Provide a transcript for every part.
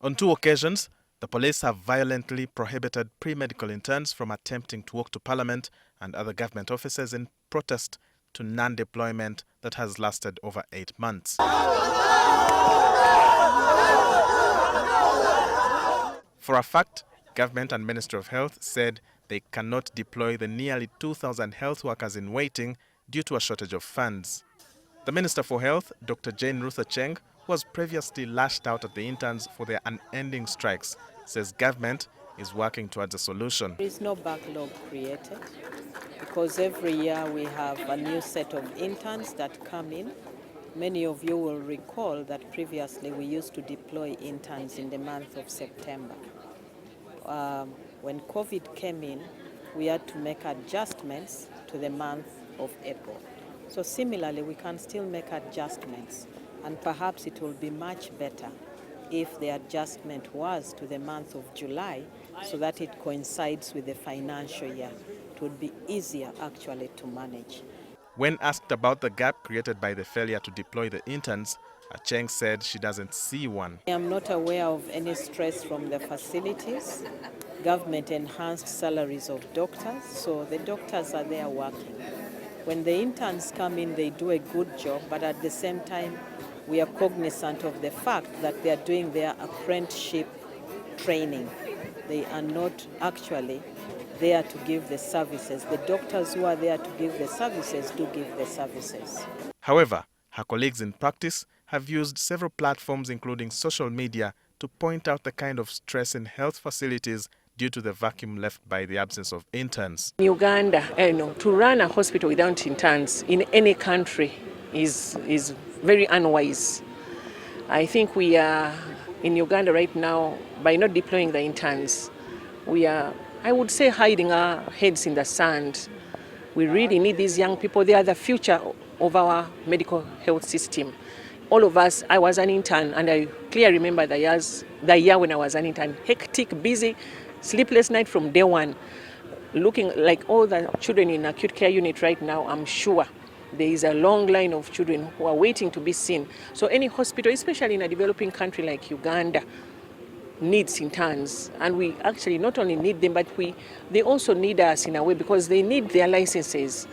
On 2 occasions, the police have violently prohibited pre-medical interns from attempting to walk to Parliament and other government offices in protest to non-deployment that has lasted over 8 months. For a fact, Government and Ministry of Health said they cannot deploy the nearly 2,000 health workers in waiting due to a shortage of funds. The Minister for Health, Dr. Jane Ruth Acheng, who was previously lashed out at the interns for their unending strikes, says government is working towards a solution. There is no backlog created because every year we have a new set of interns that come in. Many of you will recall that previously we used to deploy interns in the month of September. When COVID came in, we had to make adjustments to the month of April. So similarly, we can still make adjustments, and perhaps it will be much better if the adjustment was to the month of July so that it coincides with the financial year. It would be easier actually to manage. When asked about the gap created by the failure to deploy the interns, Acheng said she doesn't see one. I am not aware of any stress from the facilities. Government enhanced salaries of doctors, so the doctors are there working. When the interns come in, they do a good job, but at the same time, we are cognizant of the fact that they are doing their apprenticeship training. They are not actually there to give the services. The doctors who are there to give the services do give the services. However, her colleagues in practice have used several platforms, including social media, to point out the kind of stress in health facilities due to the vacuum left by the absence of interns. In Uganda, to run a hospital without interns in any country is very unwise. I think we are in Uganda right now, by not deploying the interns, we are, I would say, hiding our heads in the sand. We really need these young people. They are the future of our medical health system. All of us, I was an intern, and I clearly remember the year when I was an intern. Hectic, busy, sleepless night from day one. Looking like all the children in acute care unit right now, I'm sure there is a long line of children who are waiting to be seen. So any hospital, especially in a developing country like Uganda, needs interns. And we actually not only need them, but they also need us in a way because they need their licenses.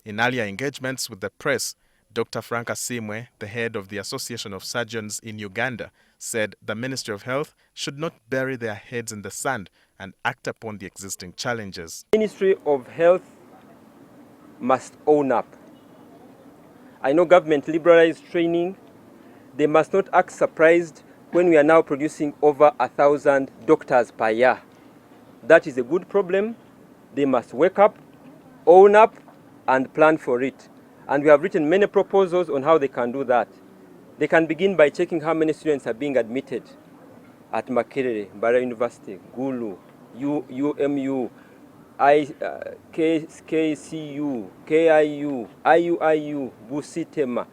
In earlier engagements with the press, Dr. Franca Simwe, the head of the Association of Surgeons in Uganda, said the Ministry of Health should not bury their heads in the sand and act upon the existing challenges. The Ministry of Health must own up. I know government liberalized training. They must not act surprised when we are now producing over 1,000 doctors per year. That is a good problem. They must wake up, own up, and plan for it. And we have written many proposals on how they can do that. They can begin by checking how many students are being admitted at Makerere, Bara University, Gulu, UMU, KCU, KIU, IUIU, Busitema.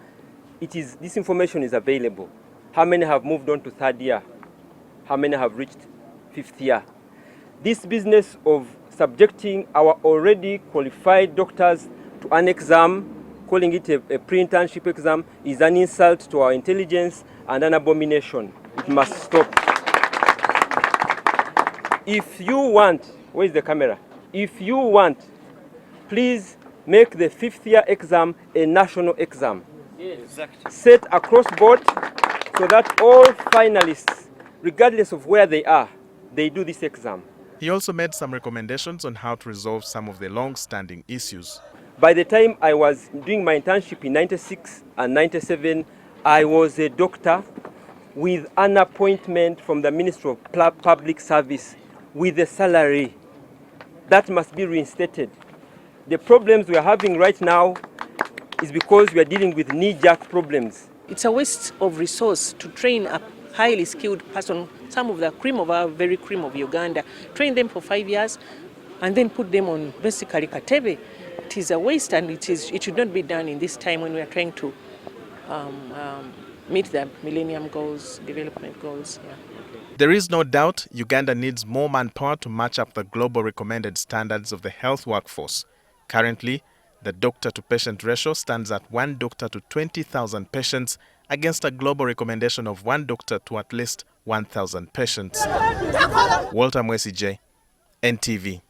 This information is available. How many have moved on to 3rd year? How many have reached 5th year? This business of subjecting our already qualified doctors to an exam, calling it a pre-internship exam, is an insult to our intelligence and an abomination. It must stop. If you want, where's the camera? If you want, please make the 5th year exam a national exam. Yes. Exactly. Set across board so that all finalists, regardless of where they are, they do this exam. He also made some recommendations on how to resolve some of the long-standing issues. By the time I was doing my internship in 96 and 97, I was a doctor with an appointment from the Ministry of Public Service with a salary. That must be reinstated. The problems we are having right now is because we are dealing with knee-jerk problems. It's a waste of resource to train a highly skilled person, some of the cream of our very cream of Uganda, train them for 5 years and then put them on basically Katebe. It is a waste, and it should not be done in this time when we are trying to meet the Millennium Goals, development goals. Yeah. There is no doubt Uganda needs more manpower to match up the global recommended standards of the health workforce. Currently, the doctor-to-patient ratio stands at 1 doctor to 20,000 patients against a global recommendation of 1 doctor to at least 1,000 patients. Walter Mwesigye, NTV.